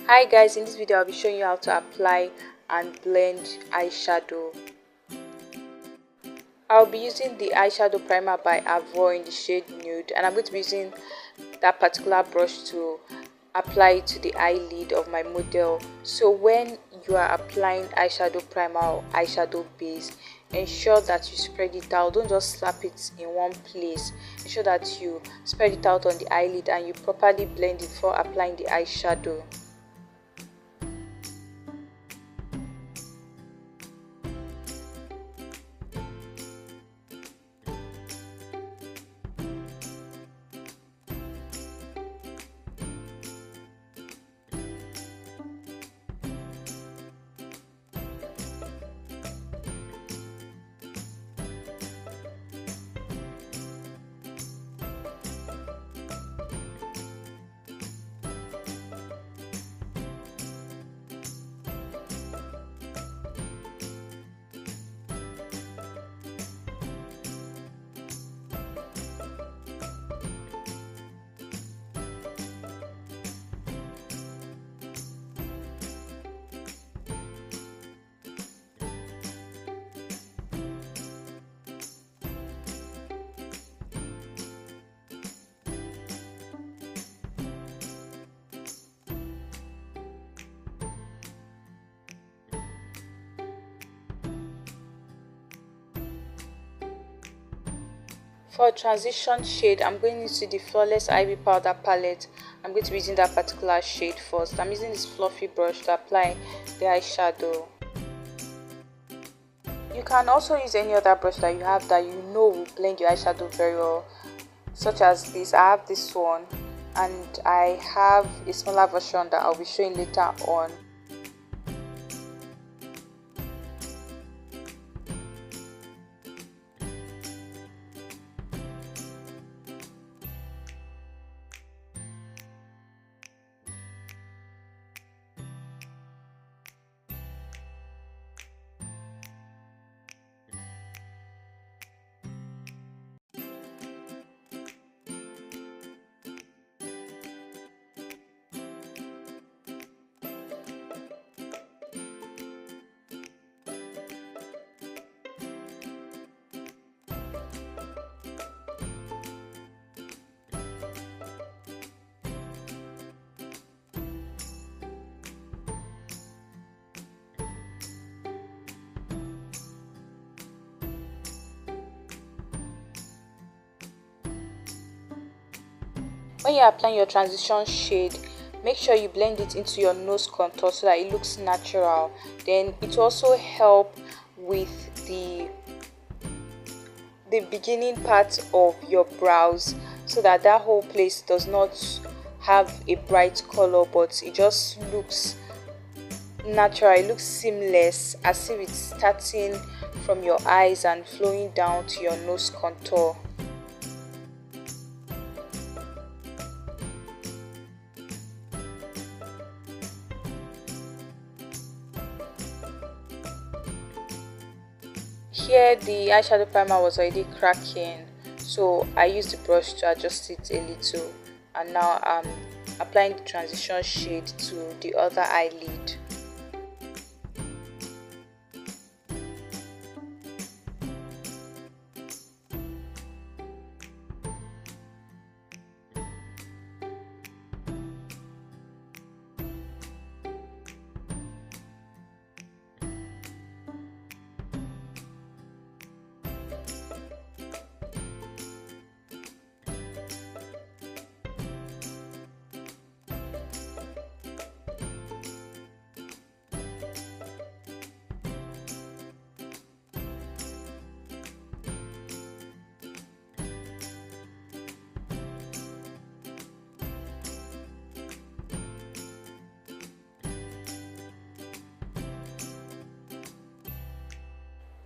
Hi guys, in this video I'll be showing you how to apply and blend eyeshadow. I'll be using the eyeshadow primer by Avour in the shade Nude, and I'm going to be using that particular brush to apply it to the eyelid of my model. So when you are applying eyeshadow primer or eyeshadow base, ensure that you spread it out. Don't just slap it in one place. Ensure that you spread it out on the eyelid and you properly blend it before applying the eyeshadow. For transition shade, I'm going into the Flawless Ivy Powder palette. I'm going to be using that particular shade first. I'm using this fluffy brush to apply the eyeshadow. You can also use any other brush that you have that you know will blend your eyeshadow very well, such as this. I have this one, and I have a smaller version that I'll be showing later on. When you're applying your transition shade, make sure you blend it into your nose contour so that it looks natural. Then it will also help with the beginning part of your brows, so that whole place does not have a bright color, but it just looks natural. It looks seamless, as if it's starting from your eyes and flowing down to your nose contour. Here the eyeshadow primer was already cracking, so I used the brush to adjust it a little, and now I'm applying the transition shade to the other eyelid.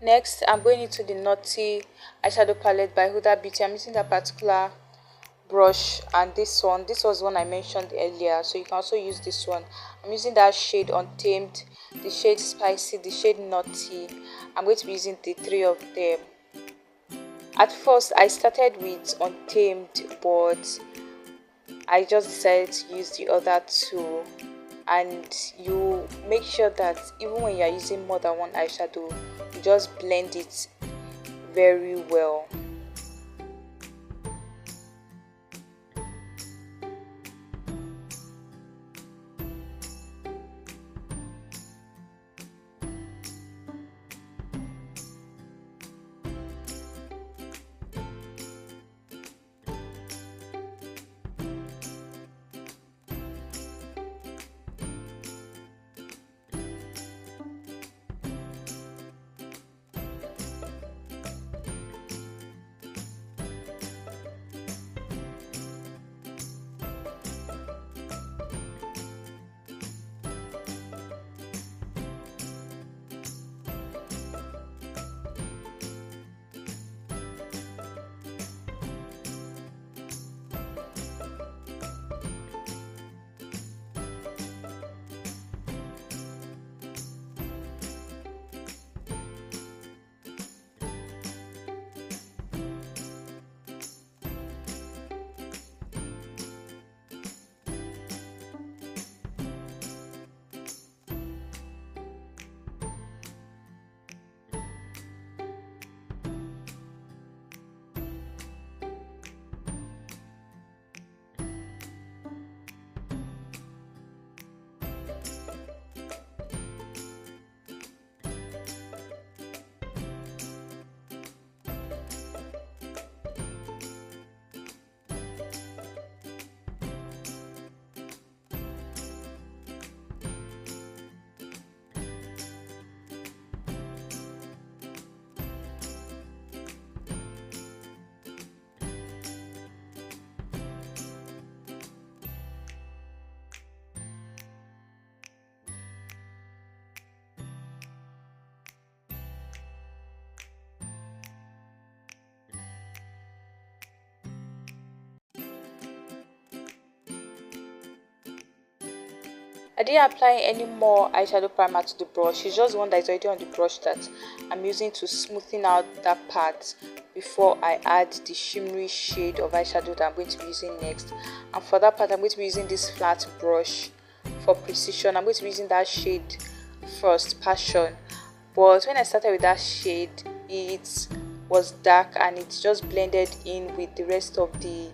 Next, I'm going into the Nutty eyeshadow palette by Huda Beauty. I'm using that particular brush and this one. This was one I mentioned earlier, so you can also use this one. I'm using that shade Untamed, the shade Spicy, the shade Nutty. I'm going to be using the three of them. At first, I started with Untamed, but I just decided to use the other two, and you make sure that even when you are using more than one eyeshadow, you just blend it very well. I didn't apply any more eyeshadow primer to the brush. It's just one that is already on the brush that I'm using to smoothen out that part before I add the shimmery shade of eyeshadow that I'm going to be using next. And for that part, I'm going to be using this flat brush for precision. I'm going to be using that shade first, Passion. But when I started with that shade, it was dark and it just blended in with the rest of the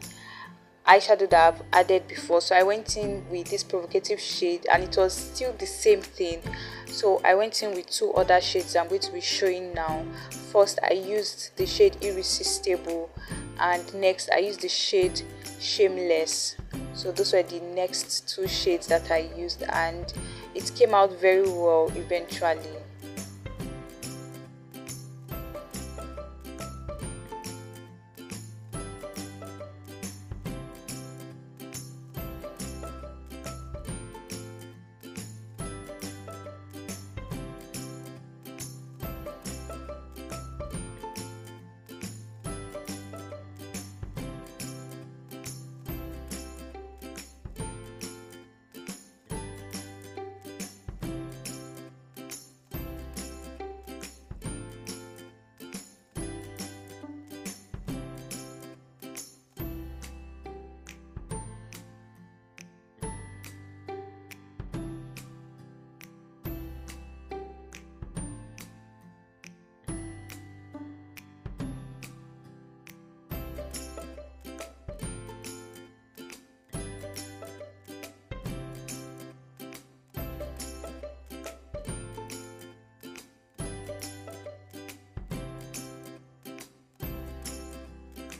eyeshadow that I've added before. So I went in with this provocative shade and it was still the same thing. So I went in with two other shades I'm going to be showing now. First, I used the shade Irresistible, and next I used the shade Shameless. So those were the next two shades that I used, and it came out very well eventually.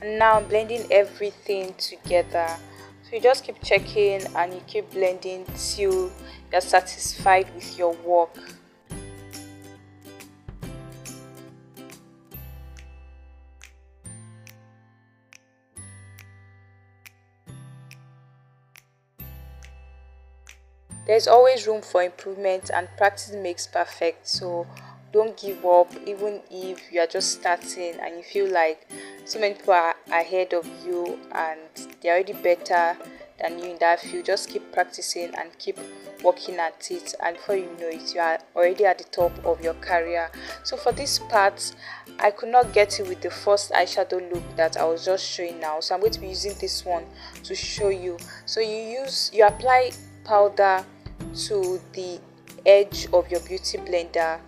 And now I'm blending everything together. So you just keep checking and you keep blending till you're satisfied with your work. There's always room for improvement and practice makes perfect. So don't give up, even if you are just starting and you feel like so many people are ahead of you and they're already better than you in that field. Just keep practicing and keep working at it, and before you know it, you are already at the top of your career. So for this part, I could not get it with the first eyeshadow look that I was just showing now, so I'm going to be using this one to show you. So you apply powder to the edge of your beauty blender,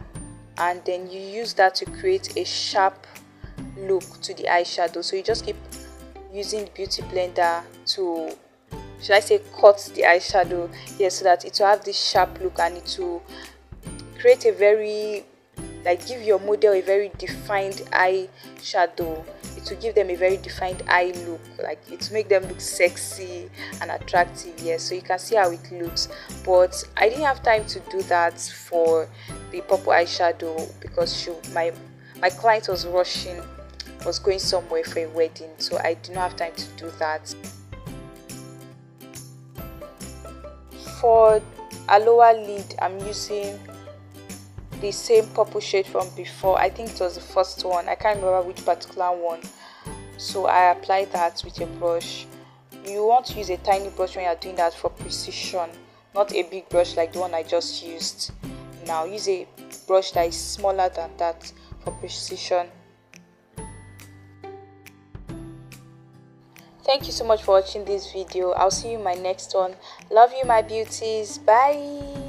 and then you use that to create a sharp look to the eyeshadow. So you just keep using the beauty blender to, should I say, cut the eyeshadow, yes, so that it will have this sharp look, and it will create a very, like, give your model a very defined eyeshadow. It will give them a very defined eye look, like it will make them look sexy and attractive. Yes, so you can see how it looks. But I didn't have time to do that for the purple eyeshadow because my client was rushing, was going somewhere for a wedding, so I did not have time to do that. For a lower lid, I'm using the same purple shade from before. I think it was the first one, I can't remember which particular one. So I apply that with a brush. You want to use a tiny brush when you're doing that for precision, not a big brush like the one I just used. Now use a brush that is smaller than that for precision. Thank you so much for watching this video. I'll see you in my next one. Love you, my beauties. Bye.